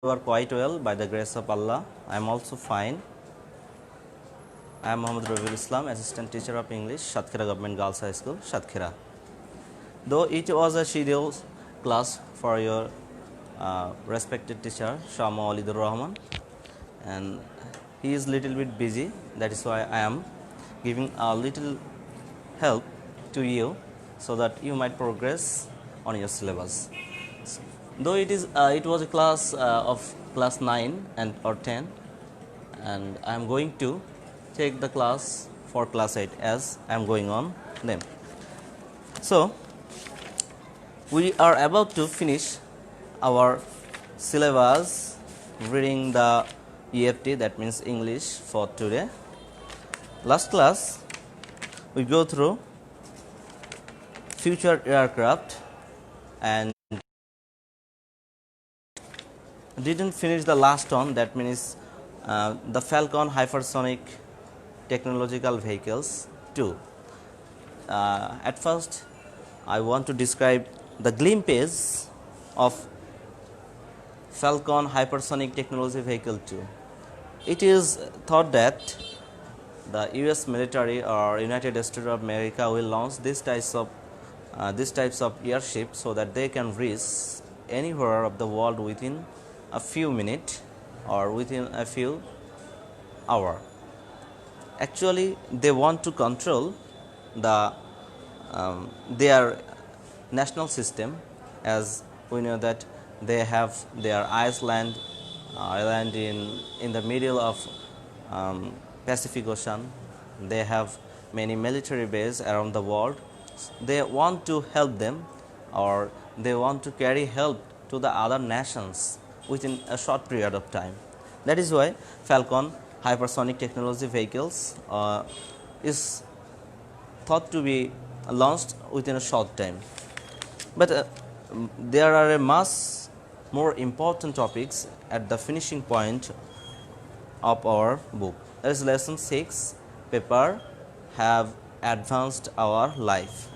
You are quite well by the grace of Allah. I am also fine. I am Muhammad Rabiul Islam, Assistant Teacher of English, Shatkhira Government Girls High School, Shatkhira. Though it was a scheduled class for your respected teacher, Shama Walidur Rahman, and he is little bit busy. That is why I am giving a little help to you so that you might progress on your syllabus. Though it was a class of class 9 and or 10, and I am going to take the class for class 8 as I am going on them. So we are about to finish our syllabus reading the EFT, that means English, for today. Last class we go through future aircraft and didn't finish the last one, that means the Falcon hypersonic technological vehicles too. At first I want to describe the glimpses of Falcon hypersonic technology vehicle 2. It is thought that the US military or United States of America will launch these types of airships so that they can reach anywhere of the world within a few minutes or within a few hours. Actually, they want to control the their national system, as we know that they have their island in the middle of Pacific Ocean. They have many military bases around the world. They want to help them, or they want to carry help to the other nations within a short period of time. That is why Falcon hypersonic technology vehicles is thought to be launched within a short time. But there are a much more important topics at the finishing point of our book. That is lesson 6, paper have advanced our life.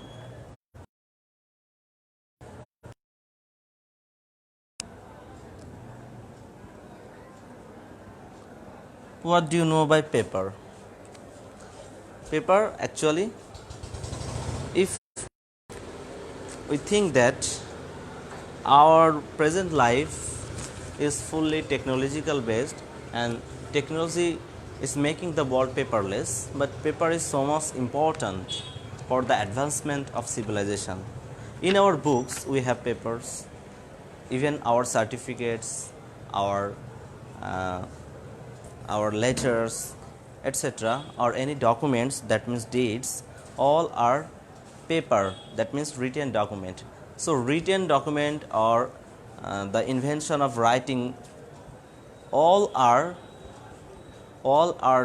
What do you know by paper? Paper, actually, if we think that our present life is fully technological based and technology is making the world paperless, but paper is so much important for the advancement of civilization. In our books we have papers, even our certificates, our letters, etc., or any documents, that means deeds, all are paper, that means written document. So written document or the invention of writing, all are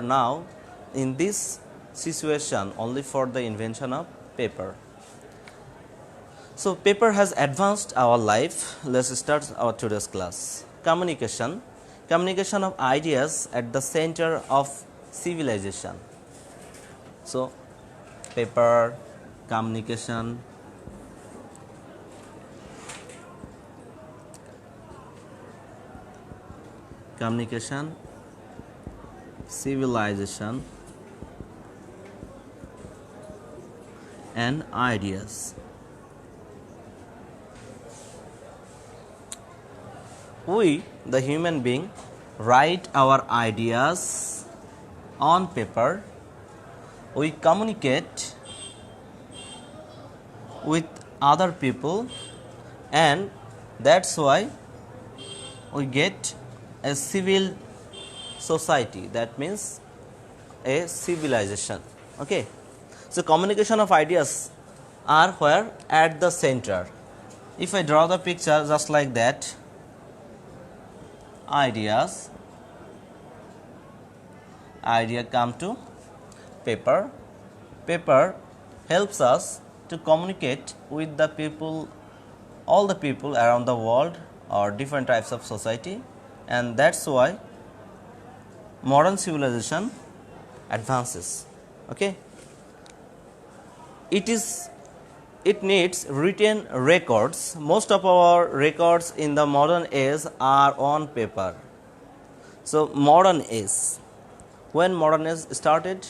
now in this situation only for the invention of paper. So paper has advanced our life. Let's start our today's class. Communication of ideas at the center of civilization. So paper, communication, civilization, and ideas. We, the human being, write our ideas on paper. We communicate with other people, and that's why we get a civil society, that means a civilization. Okay, so communication of ideas are where? At the center. If I draw the picture just like that, idea come to paper. Paper helps us to communicate with the people, all the people around the world or different types of society, and that's why modern civilization advances. Okay, it it needs written records. Most of our records in the modern age are on paper. So modern age, when modern age started,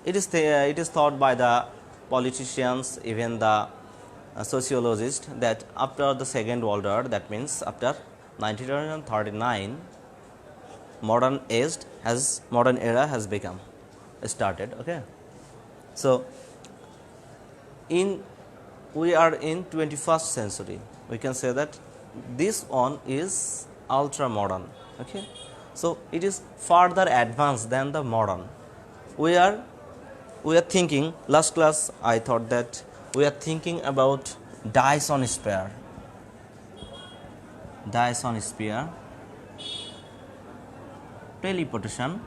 it is thought by the politicians, even the sociologists, that after the Second World War, that means after 1939, modern era has become started. Okay, so in we are in 21st century. We can say that this one is ultra modern. Okay, so it is further advanced than the modern. We are thinking, last class I thought that we are thinking about Dyson sphere, teleportation,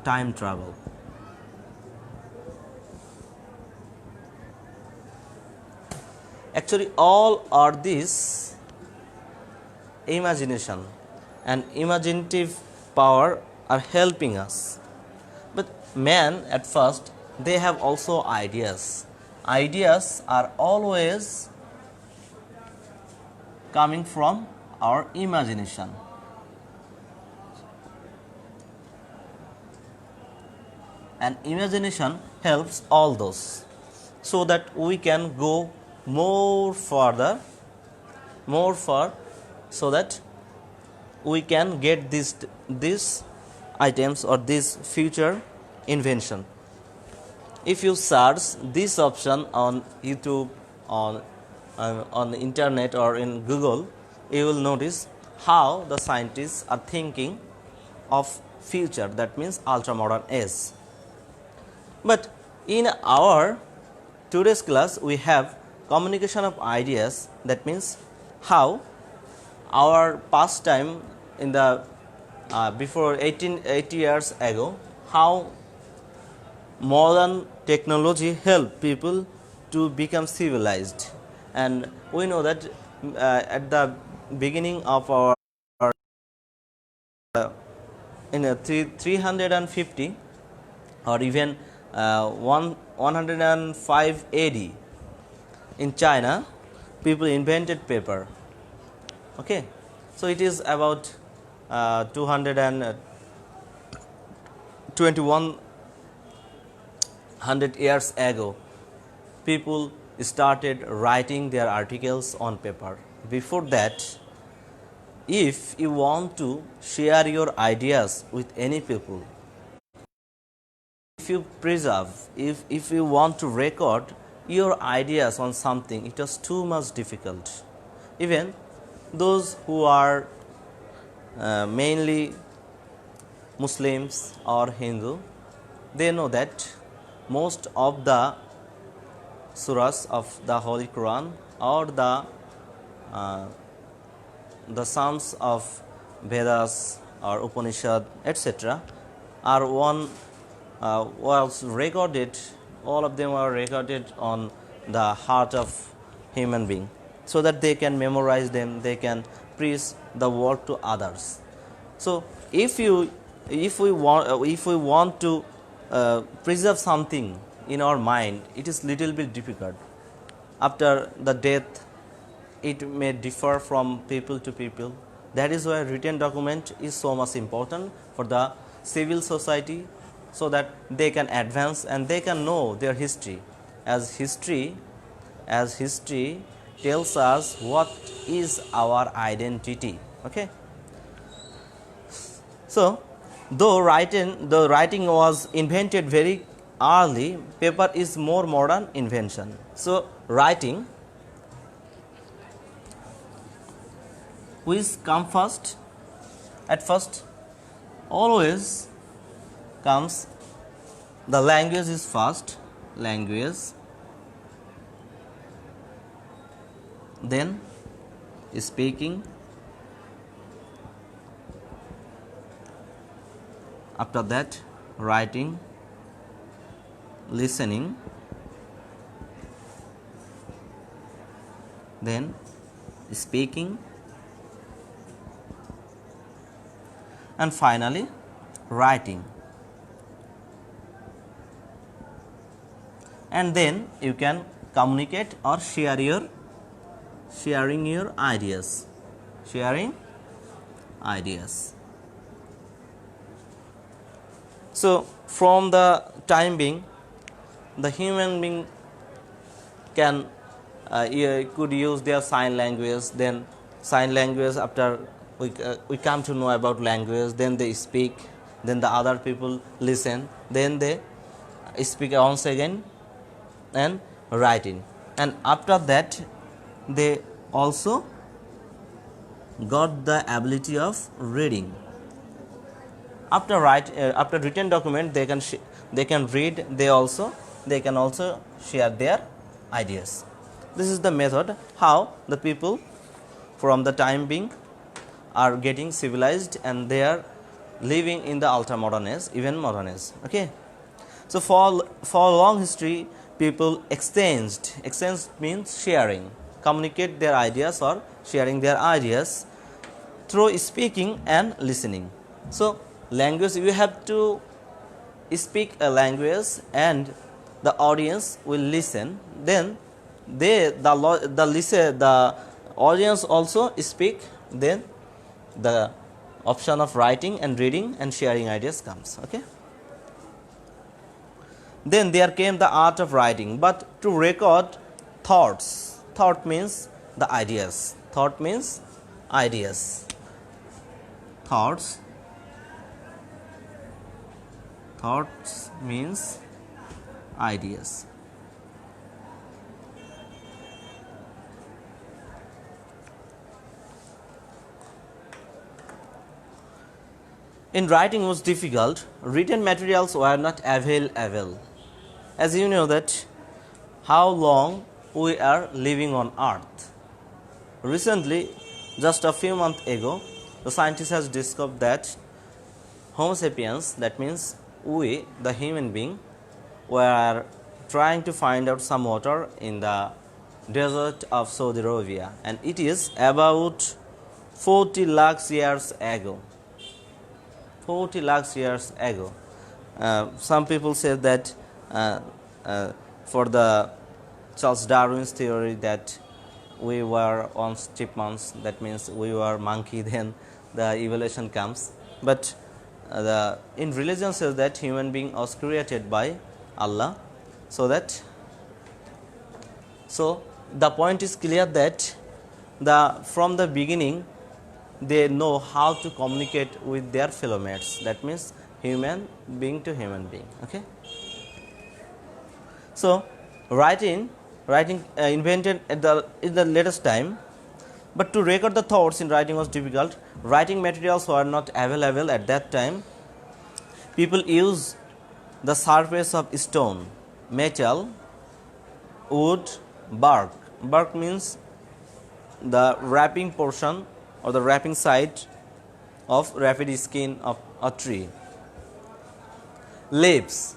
time travel. Actually, all are these imagination and imaginative power are helping us. But man, at first, they have also ideas. Ideas are always coming from our imagination. And imagination helps all those, so that we can go more far, so that we can get these items or this future invention. If you search this option on YouTube, on the internet or in Google, you will notice how the scientists are thinking of future, that means ultra modern age. But in our today's class, we have communication of ideas, that means how our past time in the before 1880 years ago, how modern technology helped people to become civilized. And we know that at the beginning of our in 350 or even 105 AD, in China, people invented paper. Okay, so it is about 221 years ago, people started writing their articles on paper. Before that, if you want to share your ideas with any people, if you preserve, if you want to record your ideas on something, it was too much difficult. Even those who are mainly Muslims or Hindu, they know that most of the surahs of the Holy Quran or the sums of Vedas or Upanishad, etc., are was recorded. All of them are recorded on the heart of human being, so that they can memorize them, they can preach the word to others. So if we want to preserve something in our mind, it is little bit difficult. After the death, it may differ from people to people. That is why written document is so much important for the civil society, so that they can advance and they can know their history, as history tells us what is our identity. Okay, so though writing was invented very early, paper is more modern invention. So writing, which come first? At first, always comes the language is first, language, then speaking, after that writing, listening, then speaking, and finally writing. and then you can communicate or sharing your ideas. Sharing ideas. So from the time being, the human being can could use their sign language. Then sign language, after we come to know about language, then they speak, then the other people listen, then they speak once again and writing, and after that they also got the ability of reading. After written document, they can read, they can also share their ideas. This is the method how the people from the time being are getting civilized, and they are living in the ultra modern age, even modern age. Okay, so for long history, people exchanged means sharing, communicate their ideas or sharing their ideas through speaking and listening. So language, you have to speak a language and the audience will listen, then the audience also speak, then the option of writing and reading and sharing ideas comes. Okay, then there came the art of writing, but to record thoughts. Thought means the ideas. Thought means ideas. Thoughts means ideas. In writing was difficult. Written materials were not available. As you know that how long we are living on earth. Recently, just a few months ago, the scientist has discovered that Homo sapiens, that means we, the human being, were trying to find out some water in the desert of Saudi Arabia, and it is about 40 lakhs years ago. 40 lakhs years ago. Some people say that for the Charles Darwin's theory that we were once chipmunks, that means we were monkey, then the evolution comes. But in religion says that human being was created by Allah, so the point is clear that from the beginning they know how to communicate with their fellow mates, that means human being to human being. Okay, so writing invented in the latest time, but to record the thoughts in writing was difficult. Writing materials were not available at that time. People use the surface of stone, metal, wood, bark. Bark means the wrapping portion or the wrapping side of wrapped skin of a tree. Leaves,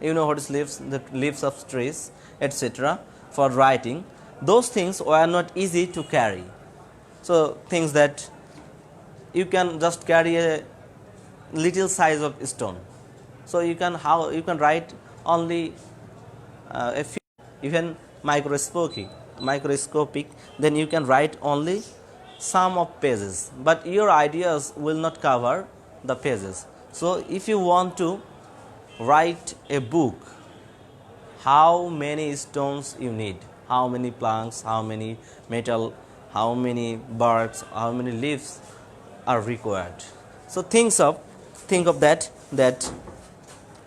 you know what is leaves? The leaves of trees, etc. For writing, those things were not easy to carry. So things that you can just carry a little size of stone. So you can write only a few, even microscopic, then you can write only some of pages, but your ideas will not cover the pages. So if you want to write a book, how many stones you need, how many planks, how many metal, how many barks, how many leaves are required. So think of that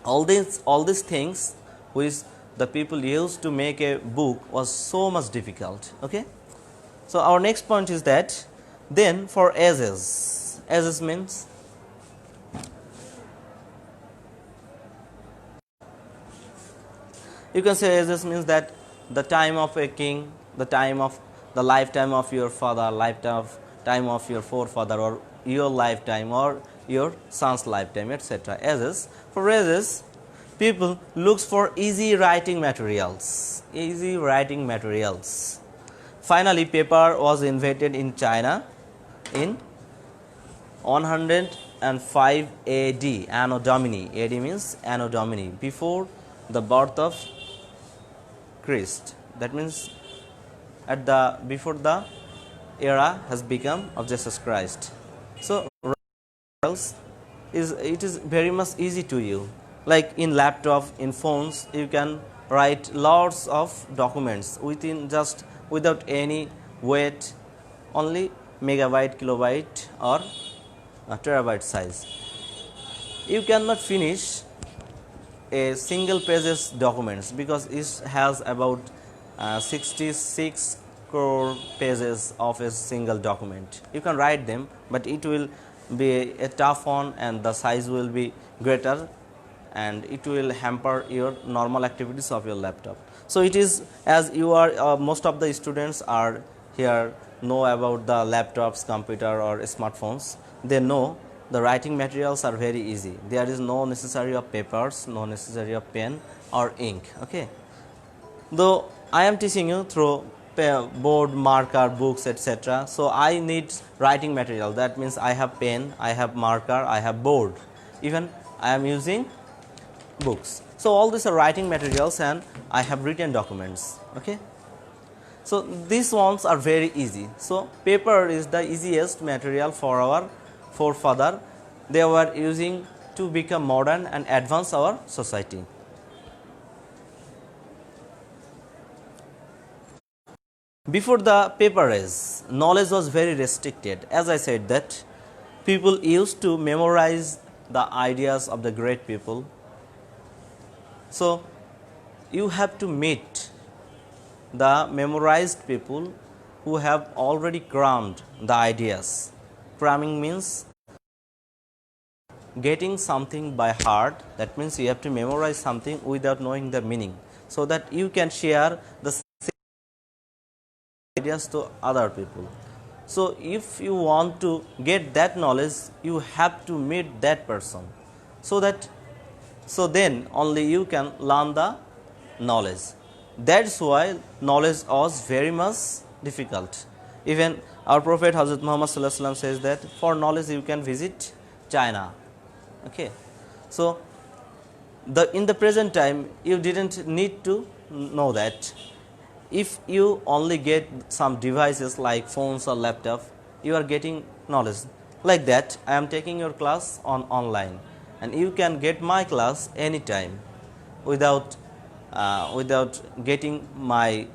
all these things which the people used to make a book was so much difficult. Okay, so our next point is that then for ages means you can say ages means that the time of a king, the lifetime of your father, lifetime of your forefather, or your lifetime or your son's lifetime, etc. Ages. For ages, people looks for easy writing materials. Finally, paper was invented in China in 105 AD, Anno Domini. AD means Anno Domini, before the birth of Christ. That means at the before the era has become of Jesus Christ. So else is it is very much easy to you. Like in laptop, in phones, you can write lots of documents within just without any weight, only megabyte, kilobyte or terabyte size. You cannot finish a single pages documents because it has about 66 crore pages of a single document. You can write them, but it will be a tough one and the size will be greater and it will hamper your normal activities of your laptop. So it is, as you are most of the students are here know about the laptops, computer or smartphones. They know the writing materials are very easy. There is no necessary of papers, no necessary of pen or ink. Okay, though I am teaching you through board, marker, books, etc. So I need writing material. That means I have pen, I have marker, I have board, even I am using books. So all these are writing materials and I have written documents. Okay, so these ones are very easy. So paper is the easiest material for our forefather. They were using to become modern and advance our society. Before the paper age, knowledge was very restricted. As I said that people used to memorize the ideas of the great people. So you have to meet the memorized people who have already crammed the ideas. Cramming means getting something by heart. That means you have to memorize something without knowing the meaning, so that you can share the ideas to other people. So if you want to get that knowledge, you have to meet that person, so then only you can learn the knowledge. That's why knowledge was very much difficult. Even our Prophet Hazrat Muhammad Sallallahu Alaihi Wasallam says that for knowledge you can visit China. Okay, so in the present time you didn't need to know that. If you only get some devices like phones or laptop, you are getting knowledge. Like that, I am taking your class on online, and you can get my class anytime without getting my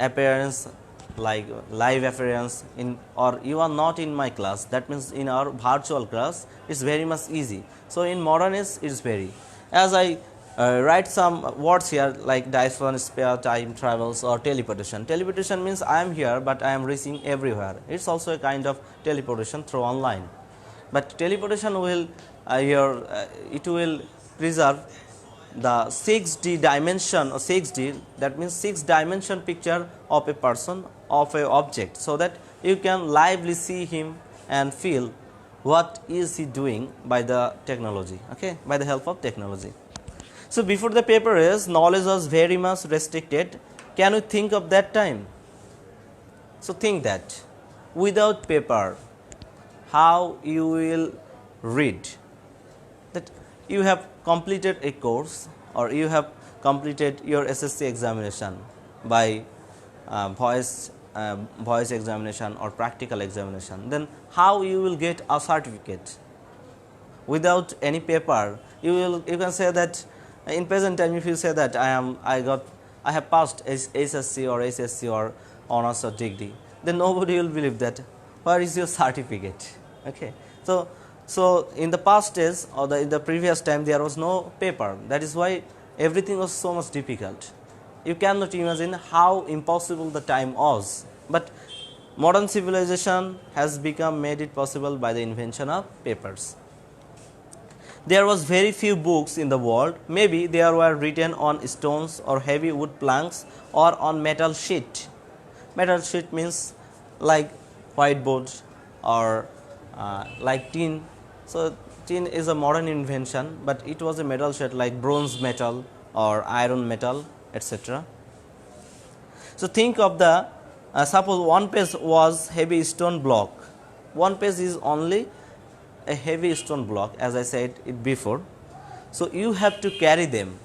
appearance, like live appearance in, or you are not in my class. That means in our virtual class it's very much easy. So in modern age it's very, as I write some words here like diphone, spare time travels or teleportation. Teleportation means I am here but I am reaching everywhere. It's also a kind of teleportation through online. But teleportation will it will preserve the 6D dimension, or 6D, that means 6-dimension picture of a person, of a object, so that you can lively see him and feel what is he doing by the technology, okay, by the help of technology. So before the paper age, knowledge was very much restricted. Can you think of that time? So think that without paper, how you will read? That you have completed a course or you have completed your SSC examination by voice examination or practical examination, then how you will get a certificate? Without any paper, you can say that in present time, if you say that I have passed SSC or HSC or honors or degree, then nobody will believe that. Where is your certificate? Okay, so in the past days or in the previous time there was no paper. That is why everything was so much difficult. You cannot imagine how impossible the time was. But modern civilization has made it possible by the invention of papers. There was very few books in the world. Maybe they were written on stones or heavy wood planks or on metal sheet. Metal sheet means like whiteboard or like tin. So tin is a modern invention, but it was a metal sheet like bronze metal or iron metal, etc. So think of the suppose one page was heavy stone block. One page is only a heavy stone block, as I said it before. So you have to carry them.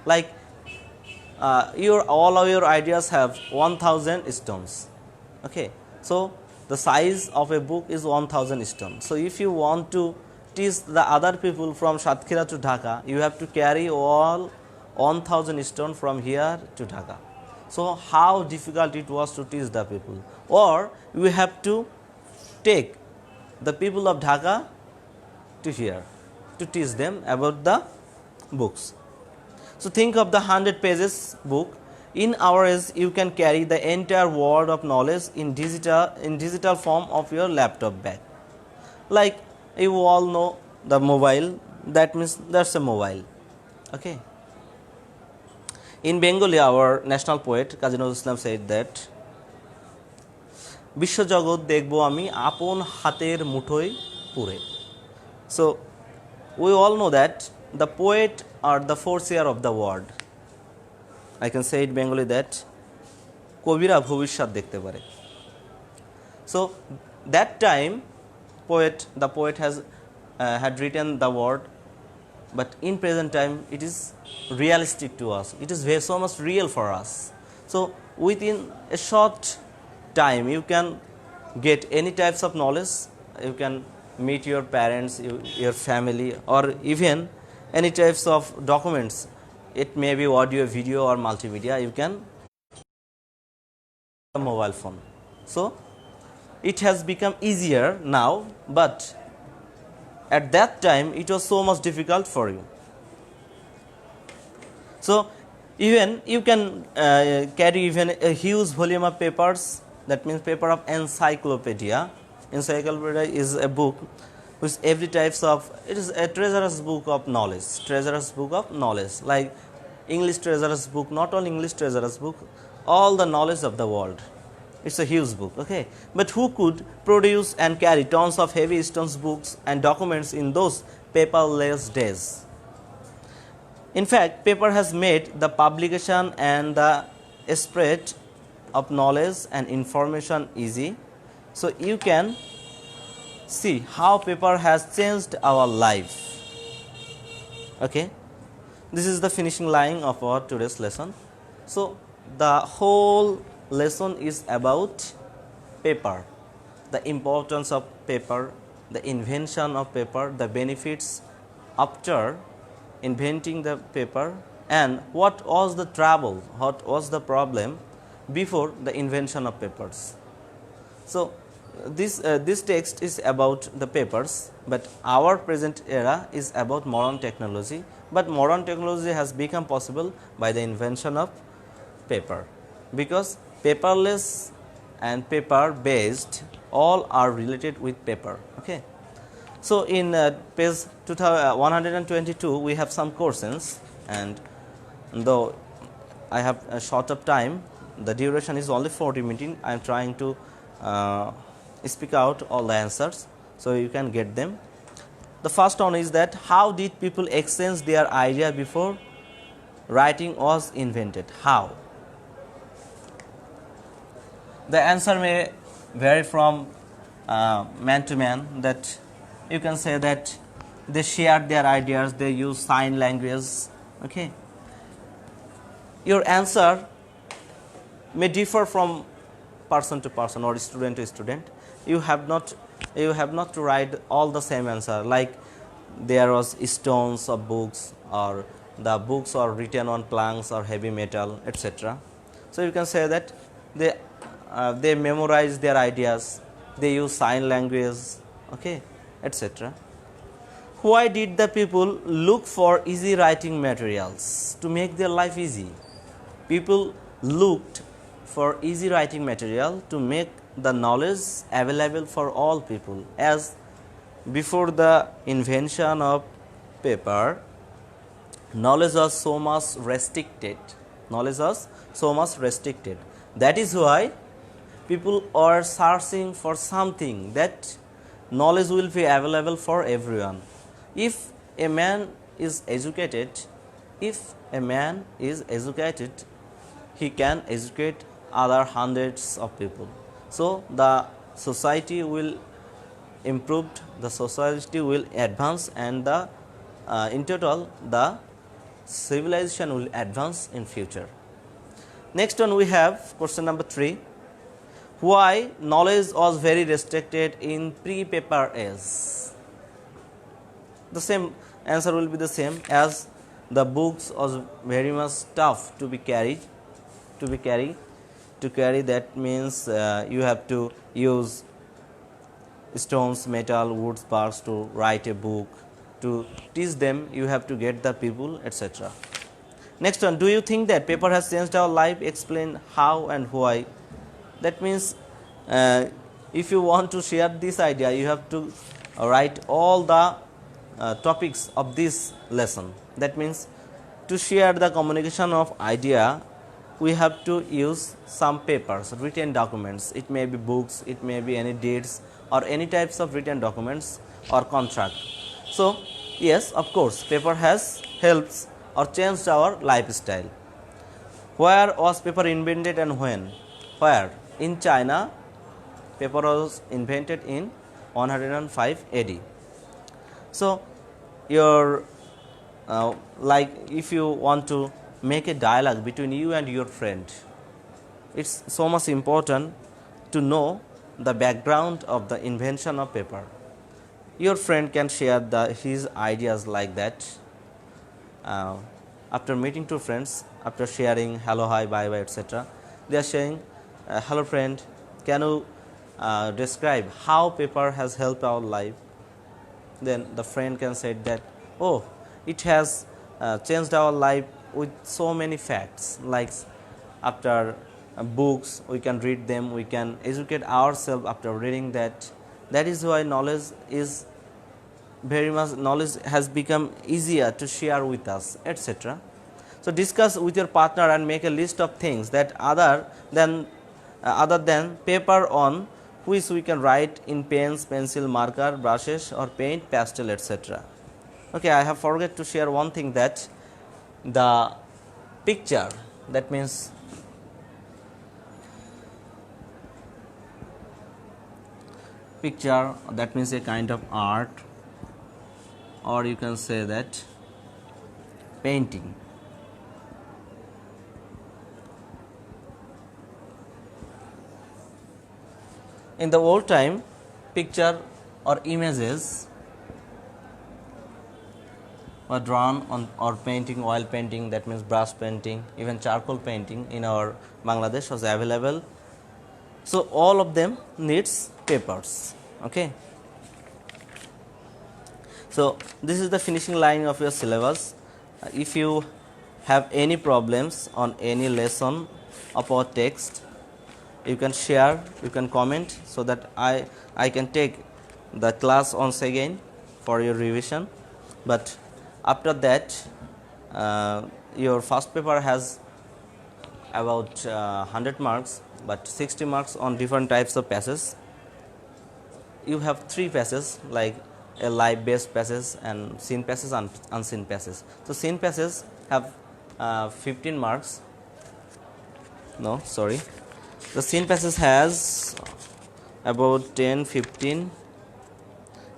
Like all of your ideas have 1000 stones. Okay, so the size of a book is 1000 stones. So if you want to teach the other people from Satkhira to Dhaka, you have to carry all 1000 stones from here to Dhaka. So how difficult it was to teach the people, or you have to take the people of Dhaka to here to teach them about the books. So think of the 100 pages book. In hours, you can carry the entire world of knowledge in digital form of your laptop bag. Like you all know the mobile, that means that's a mobile. Okay. In Bengali, our national poet Kazi Nazrul Islam said that বিশ্বজগৎ দেখব আমি আপন হাতের মুঠোয় পুরে. So we all know that the poet are the foreseer of the world. I can say it Bengali that কবিরা ভবিষ্যৎ দেখতে পারে. So that time the poet had written the word, but in present time it is realistic to us. It is so much real for us. So within a short time you can get any types of knowledge. You can meet your parents, your family, or even any types of documents. It may be audio, video, or multimedia. You can a mobile phone. So it has become easier now, but at that time it was so much difficult for you. So even you can carry even a huge volume of papers. That means paper of encyclopedia. Encyclopedia is a book with every types of, it is a treasurous book of knowledge. Treasurous book of knowledge, like English treasurous book, not only English treasurous book, all the knowledge of the world. It's a huge book. Okay, but who could produce and carry tons of heavy stones books and documents in those paperless days? In fact, paper has made the publication and the spread of knowledge and information easy. So you can see how paper has changed our life. Okay, this is the finishing line of our today's lesson. So the whole lesson is about paper, the importance of paper, the invention of paper, the benefits after inventing the paper, and what was the trouble, what was the problem before the invention of papers. So this text is about the papers, but our present era is about modern technology. But modern technology has become possible by the invention of paper, because paperless and paper based all are related with paper. Okay. So in page 122 we have some questions, and though I have a short of time, the duration is only 40 minutes, I am trying to speak out all the answers so you can get them. The first one is that how did people exchange their idea before writing was invented? How? The answer may vary from man to man. That you can say that they shared their ideas, they use sign language. Okay, your answer may differ from person to person or student to student. You have not to write all the same answer, like there was stones of books, or the books are written on planks or heavy metal, etc. So you can say that they memorize their ideas, they use sign language, okay, etc. Why did the people look for easy writing materials to make their life easy? People looked for easy writing material to make the knowledge available for all people, as before the invention of paper, knowledge was so much restricted. That is why people are searching for something that knowledge will be available for everyone. If a man is educated, he can educate other hundreds of people. So the society will improve, the society will advance, and in total the civilization will advance in future. Next one we have question number 3. Why knowledge was very restricted in pre-paper age? The same answer will be the same, as the books was very much tough to be carried. To carry, that means you have to use stones, metal, wood, sparks to write a book. To teach them, you have to get the people, etc. Next one, do you think that paper has changed our life? Explain how and why. That means if you want to share this idea, you have to write all the topics of this lesson. That means to share the communication of idea, we have to use some papers, written documents. It may be books, it may be any deeds or any types of written documents or contract. So yes, of course, paper has helps or changed our lifestyle. Where was paper invented and when? Where? In China, paper was invented in 105 AD. So your like if you want to make a dialogue between you and your friend, it's so much important to know the background of the invention of paper. Your friend can share his ideas like that. After meeting two friends, after sharing hello, hi, bye bye, etc., they are saying, hello friend, can you describe how paper has helped our life? Then the friend can say that, oh, it has changed our life with so many facts, like after books we can read them, we can educate ourselves after reading that. That is why knowledge has become easier to share with us, etc. So discuss with your partner and make a list of things that other than paper on which we can write in pens, pencil, marker, brushes or paint, pastel, etc. Okay, I have forgot to share one thing, that the picture, that means a kind of art, or you can say that painting. In the old time, picture or images were drawn on, or painting, oil painting, that means brush painting, even charcoal painting in our Bangladesh was available. So all of them needs papers. Okay. So this is the finishing line of your syllabus. If you have any problems on any lesson of our text, you can share, you can comment, so that I can take the class once again for your revision. But after that, your first paper has about 100 marks, but 60 marks on different types of passages. You have 3 passages, like a live based passage and scene passage and unseen passage. So scene passages have 15 marks. No, sorry. The scene passage has about 10, 15,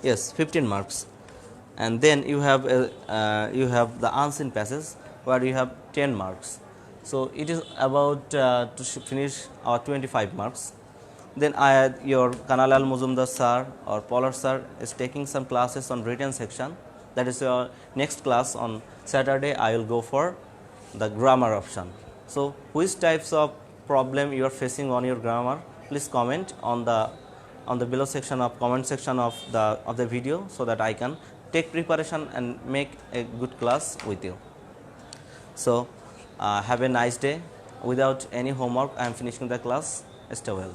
yes, 15 marks. And then you have the unseen passage where you have 10 marks. So it is about to finish our 25 marks. Then your Kanalal Muzumdar sir or Polar sir is taking some classes on written section. That is your next class on Saturday. I will go for the grammar option. So which types of problem you are facing on your grammar, please comment on the below section of comment section of the video, so that I can take preparation and make a good class with you. So have a nice day. Without any homework, I am finishing the class. Stay well.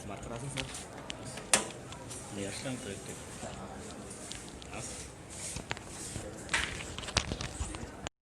Marker আছে sir নিয়ে আসলাম তো একটু